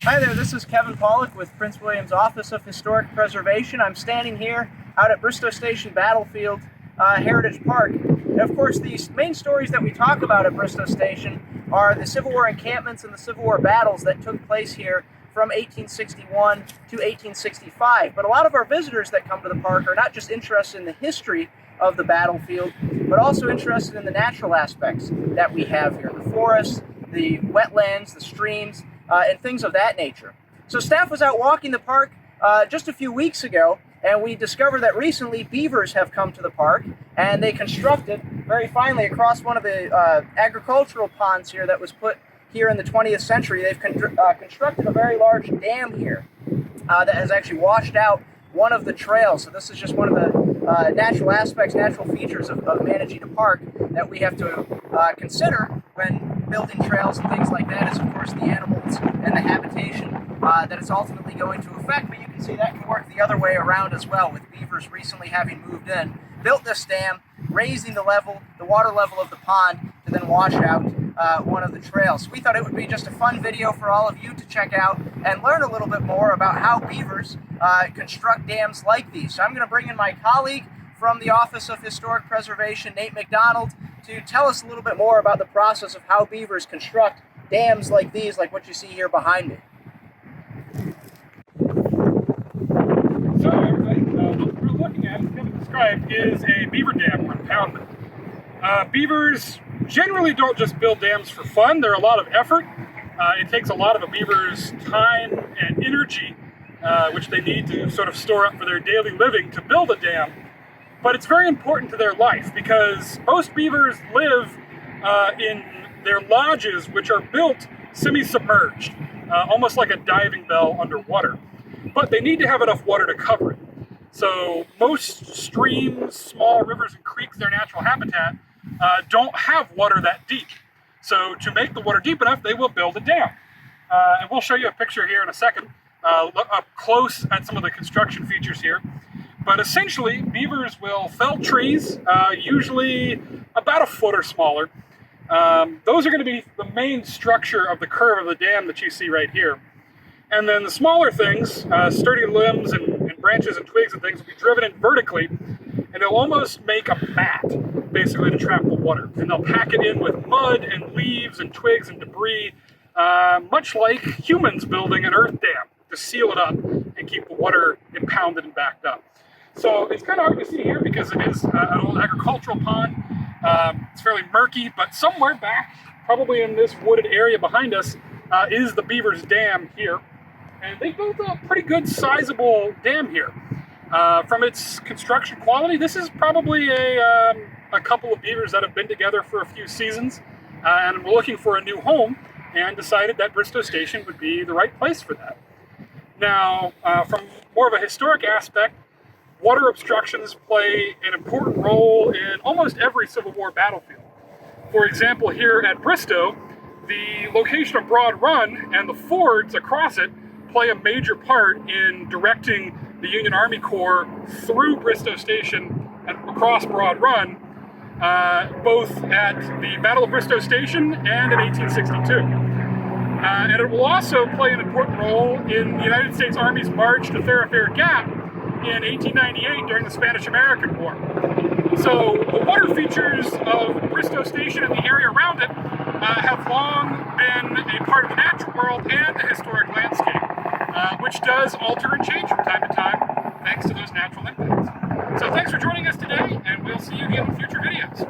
Hi there, this is Kevin Pawlak with Prince William's Office of Historic Preservation. I'm standing here out at Bristoe Station Battlefield Heritage Park. And of course, these main stories that we talk about at Bristoe Station are the Civil War encampments and the Civil War battles that took place here from 1861 to 1865. But a lot of our visitors that come to the park are not just interested in the history of the battlefield, but also interested in the natural aspects that we have here. The forests, the wetlands, the streams, and things of that nature. So staff was out walking the park just a few weeks ago, and we discovered that recently beavers have come to the park, and they constructed very finely across one of the agricultural ponds here that was put here in the 20th century. They've constructed a very large dam here that has actually washed out one of the trails. So this is just one of the natural aspects, natural features of managing a park that we have to consider when building trails and things like that, is of course the animals and the habitation that it's ultimately going to affect. But you can see that can work the other way around as well, with beavers recently having moved in, built this dam, raising the water level of the pond to then wash out one of the trails. We thought it would be just a fun video for all of you to check out and learn a little bit more about how beavers construct dams like these. So I'm going to bring in my colleague from the Office of Historic Preservation, Nate McDonald, to tell us a little bit more about the process of how beavers construct dams like these, like what you see here behind me. So everybody, what we're looking at, as Kevin described, is a beaver dam or impoundment. Beavers generally don't just build dams for fun. They're a lot of effort. It takes a lot of a beaver's time and energy, which they need to sort of store up for their daily living, to build a dam. But it's very important to their life, because most beavers live in their lodges, which are built semi-submerged, almost like a diving bell underwater. But they need to have enough water to cover it. So most streams, small rivers and creeks, their natural habitat, don't have water that deep. So to make the water deep enough, they will build a dam. And we'll show you a picture here in a second, look up close at some of the construction features here. But essentially, beavers will fell trees, usually about a foot or smaller. Those are going to be the main structure of the curve of the dam that you see right here. And then the smaller things, sturdy limbs and branches and twigs and things, will be driven in vertically, and they'll almost make a mat, basically, to trap the water. And they'll pack it in with mud and leaves and twigs and debris, much like humans building an earth dam, to seal it up and keep the water impounded and backed up. So it's kind of hard to see here because it is an old agricultural pond. It's fairly murky, but somewhere back, probably in this wooded area behind us, is the Beavers Dam here. And they built a pretty good sizable dam here. From its construction quality, this is probably a couple of beavers that have been together for a few seasons and were looking for a new home, and decided that Bristoe Station would be the right place for that. Now, from more of a historic aspect, water obstructions play an important role in almost every Civil War battlefield. For example, here at Bristoe, the location of Broad Run and the fords across it play a major part in directing the Union Army Corps through Bristoe Station and across Broad Run, both at the Battle of Bristoe Station and in 1862. And it will also play an important role in the United States Army's march to Thoroughfare Gap in 1898 during the Spanish-American War. So the water features of Bristoe Station and the area around it have long been a part of the natural world and the historic landscape, which does alter and change from time to time thanks to those natural impacts. So thanks for joining us today, and we'll see you again in future videos.